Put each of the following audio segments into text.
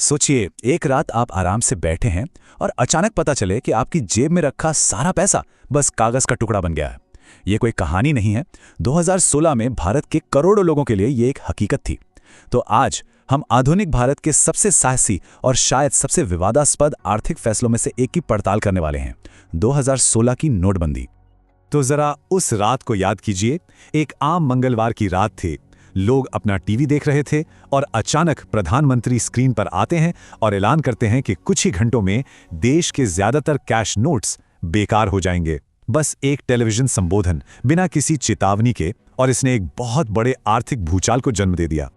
सोचिए, एक रात आप आराम से बैठे हैं और अचानक पता चले कि आपकी जेब में रखा सारा पैसा बस कागज का टुकड़ा बन गया है। ये कोई कहानी नहीं है। 2016 में भारत के करोड़ों लोगों के लिए ये एक हकीकत थी। तो आज हम आधुनिक भारत के सबसे साहसी और शायद सबसे विवादास्पद आर्थिक फैसलों में से एक की पड़ताल करने वाले हैं, 2016 की नोटबंदी। तो जरा उस रात को याद कीजिए। एक आम मंगलवार की रात थी। लोग अपना टीवी देख रहे थे और अचानक प्रधानमंत्री स्क्रीन पर आते हैं और ऐलान करते हैं कि कुछ ही घंटों में देश के ज्यादातर कैश नोट्स बेकार हो जाएंगे। बस एक टेलीविजन संबोधन, बिना किसी चेतावनी के, और इसने एक बहुत बड़े आर्थिक भूचाल को जन्म दे दिया।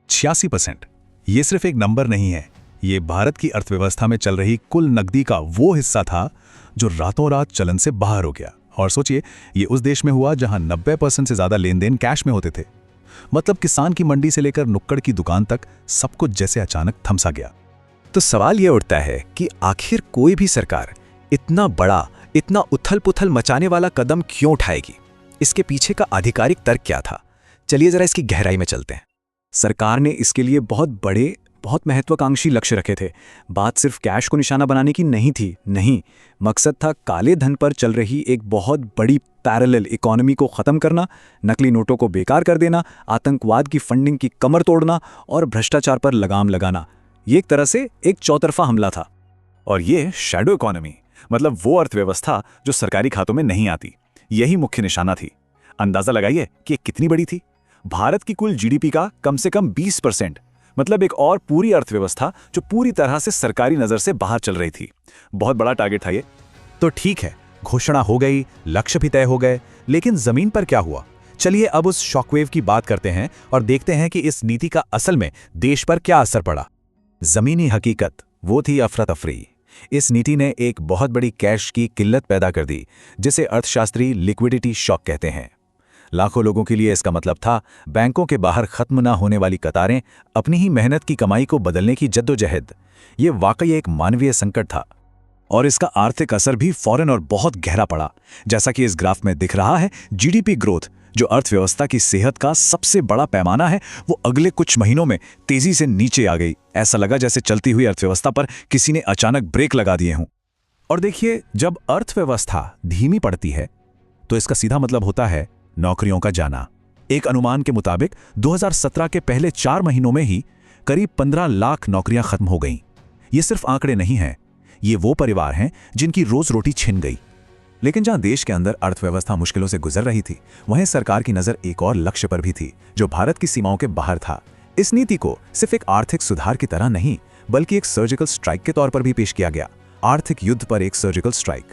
86%। ये सिर्फ एक नंबर नहीं है, ये भारत की अर्थव्यवस्था में चल रही कुल नकदी का वो हिस्सा था जो रातों रात चलन से बाहर हो गया। और सोचिए, ये उस देश में हुआ जहां 90% से ज्यादा लेन देन कैश में होते थे। मतलब किसान की मंडी से लेकर नुक्कड़ की दुकान तक सब कुछ जैसे अचानक थमसा गया। तो सवाल यह उठता है कि आखिर कोई भी सरकार इतना बड़ा, इतना उथल-पुथल मचाने वाला कदम क्यों उठाएगी? इसके पीछे का आधिकारिक तर्क क्या था? चलिए जरा इसकी गहराई में चलते हैं। सरकार ने इसके लिए बहुत बड़े, बहुत महत्वाकांक्षी लक्ष्य रखे थे। बात सिर्फ कैश को निशाना बनाने की नहीं थी, नहीं, मकसद था काले धन पर चल रही एक बहुत बड़ी पैरेलल इकोनॉमी को खत्म करना, नकली नोटों को बेकार कर देना, आतंकवाद की फंडिंग की कमर तोड़ना और भ्रष्टाचार पर लगाम लगाना। ये एक तरह से एक चौतरफा हमला था। और ये शैडो इकोनॉमी, मतलब वो अर्थव्यवस्था जो सरकारी खातों में नहीं आती, यही मुख्य निशाना थी। अंदाजा लगाइए कि ये कितनी बड़ी थी। भारत की कुल जीडीपी का कम से कम 20%, मतलब एक और पूरी अर्थव्यवस्था जो पूरी तरह से सरकारी नजर से बाहर चल रही थी। बहुत बड़ा टारगेट था ये। तो ठीक है, घोषणा हो गई, लक्ष्य भी तय हो गए, लेकिन जमीन पर क्या हुआ? चलिए अब उस शॉकवेव की बात करते हैं और देखते हैं कि इस नीति का असल में देश पर क्या असर पड़ा। जमीनी हकीकत वो थी अफरा तफरी। इस नीति ने एक बहुत बड़ी कैश की किल्लत पैदा कर दी, जिसे अर्थशास्त्री लिक्विडिटी शॉक कहते हैं। लाखों लोगों के लिए इसका मतलब था बैंकों के बाहर खत्म ना होने वाली कतारें, अपनी ही मेहनत की कमाई को बदलने की जद्दोजहद। ये वाकई एक मानवीय संकट था। और इसका आर्थिक असर भी फौरन और बहुत गहरा पड़ा। जैसा कि इस ग्राफ में दिख रहा है, जीडीपी ग्रोथ, जो अर्थव्यवस्था की सेहत का सबसे बड़ा पैमाना है, वो अगले कुछ महीनों में तेजी से नीचे आ गई। ऐसा लगा जैसे चलती हुई अर्थव्यवस्था पर किसी ने अचानक ब्रेक लगा दिए हों। और देखिए, जब अर्थव्यवस्था धीमी पड़ती है तो इसका सीधा मतलब होता है नौकरियों का जाना। एक अनुमान के मुताबिक 2017 के पहले 4 महीनों में ही करीब 15 लाख नौकरियां खत्म हो गईं। ये सिर्फ आंकड़े नहीं हैं, ये वो परिवार हैं जिनकी रोज रोटी छिन गई। लेकिन जहां देश के अंदर अर्थव्यवस्था मुश्किलों से गुजर रही थी, वहीं सरकार की नजर एक और लक्ष्य पर भी थी, जो भारत की सीमाओं के बाहर था। इस नीति को सिर्फ एक आर्थिक सुधार की तरह नहीं, बल्कि एक सर्जिकल स्ट्राइक के तौर पर भी पेश किया गया। आर्थिक युद्ध पर एक सर्जिकल स्ट्राइक।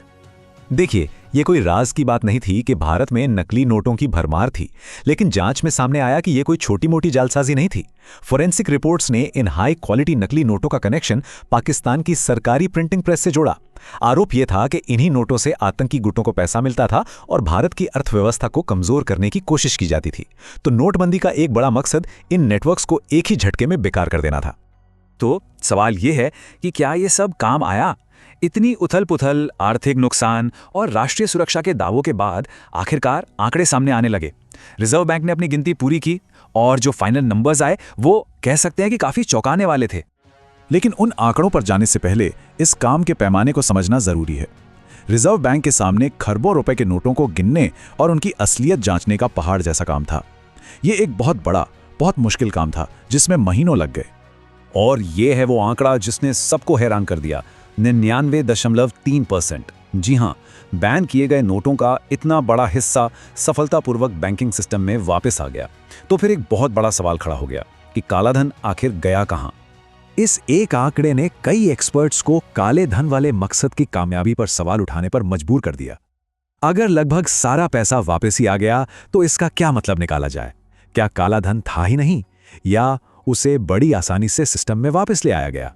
देखिए, ये कोई राज की बात नहीं थी कि भारत में नकली नोटों की भरमार थी, लेकिन जांच में सामने आया कि ये कोई छोटी मोटी जालसाजी नहीं थी। फोरेंसिक रिपोर्ट्स ने इन हाई क्वालिटी नकली नोटों का कनेक्शन पाकिस्तान की सरकारी प्रिंटिंग प्रेस से जोड़ा। आरोप यह था कि इन्हीं नोटों से आतंकी गुटों को पैसा मिलता था और भारत की अर्थव्यवस्था को कमजोर करने की कोशिश की जाती थी। तो नोटबंदी का एक बड़ा मकसद इन नेटवर्क्स को एक ही झटके में बेकार कर देना था। तो सवाल यह है कि क्या ये सब काम आया? इतनी उथल-पुथल, आर्थिक नुकसान और राष्ट्रीय सुरक्षा के दावों के बाद आखिरकार आंकड़े सामने आने लगे। रिजर्व बैंक ने अपनी गिनती पूरी की और जो फाइनल नंबर्स आए वो कह सकते हैं कि काफी चौंकाने वाले थे। लेकिन उन आंकड़ों पर जाने से पहले इस काम के पैमाने को समझना जरूरी है। रिजर्व बैंक के सामने खरबों रुपए के नोटों को गिनने और उनकी असलियत जांचने का पहाड़ जैसा काम था। ये एक बहुत बड़ा, बहुत मुश्किल काम था, जिसमें महीनों लग गए। और ये है वो आंकड़ा जिसने सबको हैरान कर दिया, 99.3%। जी हां, बैन किए गए नोटों का इतना बड़ा हिस्सा सफलतापूर्वक बैंकिंग सिस्टम में वापस आ गया। तो फिर एक बहुत बड़ा सवाल खड़ा हो गया कि कालाधन आखिर गया कहां? इस एक आंकड़े ने कई एक्सपर्ट्स को काले धन वाले मकसद की कामयाबी पर सवाल उठाने पर मजबूर कर दिया। अगर लगभग सारा पैसा वापस ही आ गया तो इसका क्या मतलब निकाला जाए? क्या काला धन था ही नहीं, या उसे बड़ी आसानी से सिस्टम में वापस ले आया गया?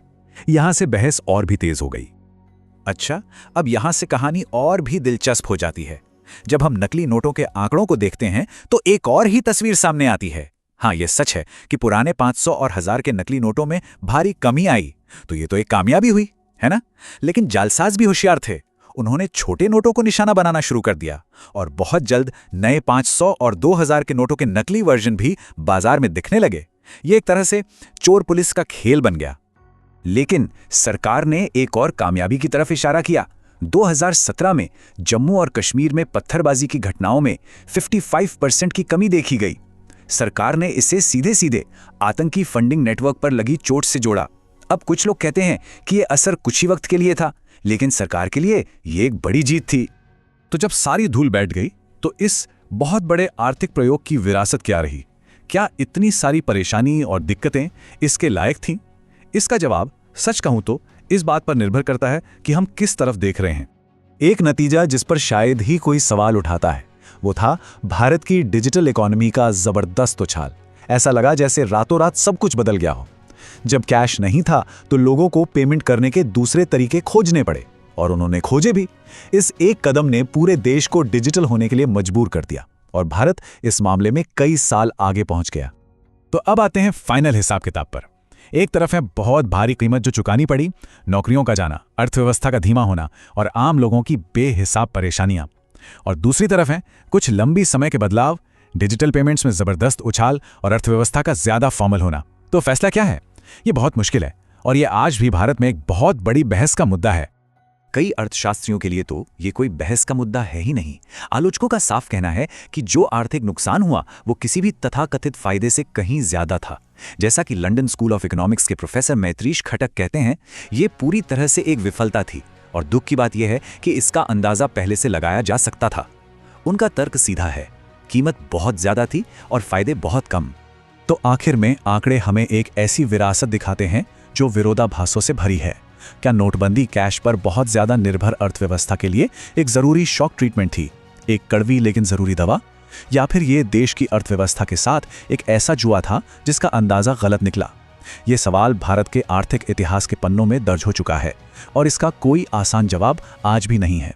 यहां से बहस और भी तेज हो गई। अच्छा, अब यहां से कहानी और भी दिलचस्प हो जाती है। जब हम नकली नोटों के आंकड़ों को देखते हैं तो एक और ही तस्वीर सामने आती है। हाँ, यह सच है कि पुराने 500 और 1000 के नकली नोटों में भारी कमी आई, तो ये तो एक कामयाबी हुई, है ना? लेकिन जालसाज भी होशियार थे। उन्होंने छोटे नोटों को निशाना बनाना शुरू कर दिया और बहुत जल्द नए 500 और 2000 के नोटों के नकली वर्जन भी बाजार में दिखने लगे। ये एक तरह से चोर पुलिस का खेल बन गया। लेकिन सरकार ने एक और कामयाबी की तरफ इशारा किया। 2017 में जम्मू और कश्मीर में पत्थरबाजी की घटनाओं में 55% की कमी देखी गई। सरकार ने इसे सीधे सीधे आतंकी फंडिंग नेटवर्क पर लगी चोट से जोड़ा। अब कुछ लोग कहते हैं कि यह असर कुछ ही वक्त के लिए था, लेकिन सरकार के लिए यह एक बड़ी जीत थी। तो जब सारी धूल बैठ गई तो इस बहुत बड़े आर्थिक प्रयोग की विरासत क्या रही? क्या इतनी सारी परेशानी और दिक्कतें इसके लायक थीं? इसका जवाब सच कहूं तो इस बात पर निर्भर करता है कि हम किस तरफ देख रहे हैं। एक नतीजा जिस पर शायद ही कोई सवाल उठाता है वो था भारत की डिजिटल इकोनॉमी का जबरदस्त उछाल। ऐसा लगा जैसे रातों रात सब कुछ बदल गया हो। जब कैश नहीं था तो लोगों को पेमेंट करने के दूसरे तरीके खोजने पड़े, और उन्होंने खोजे भी। इस एक कदम ने पूरे देश को डिजिटल होने के लिए मजबूर कर दिया और भारत इस मामले में कई साल आगे पहुंच गया। तो अब आते हैं फाइनल हिसाब किताब पर। एक तरफ है बहुत भारी कीमत जो चुकानी पड़ी, नौकरियों का जाना, अर्थव्यवस्था का धीमा होना और आम लोगों की बेहिसाब परेशानियां। और दूसरी तरफ है कुछ लंबी समय के बदलाव, डिजिटल पेमेंट्स में जबरदस्त उछाल और अर्थव्यवस्था का ज्यादा फॉर्मल होना। तो फैसला क्या है? ये बहुत मुश्किल है और ये आज भी भारत में एक बहुत बड़ी बहस का मुद्दा है। कई अर्थशास्त्रियों के लिए तो ये कोई बहस का मुद्दा है ही नहीं। आलोचकों का साफ कहना है कि जो आर्थिक नुकसान हुआ वो किसी भी तथाकथित फायदे से कहीं ज्यादा था। जैसा कि लंदन स्कूल ऑफ इकोनॉमिक्स के प्रोफेसर मैत्रीश खटक कहते हैं, ये पूरी तरह से एक विफलता थी और दुख की बात यह है कि इसका अंदाजा पहले से लगाया जा सकता था। उनका तर्क सीधा है, कीमत बहुत ज्यादा थी और फायदे बहुत कम। तो आखिर में आंकड़े हमें एक ऐसी विरासत दिखाते हैं जो विरोधाभासों से भरी है। क्या नोटबंदी कैश पर बहुत ज्यादा निर्भर अर्थव्यवस्था के लिए एक जरूरी शॉक ट्रीटमेंट थी, एक कड़वी लेकिन जरूरी दवा? या फिर ये देश की अर्थव्यवस्था के साथ एक ऐसा जुआ था जिसका अंदाजा गलत निकला? ये सवाल भारत के आर्थिक इतिहास के पन्नों में दर्ज हो चुका है और इसका कोई आसान जवाब आज भी नहीं है।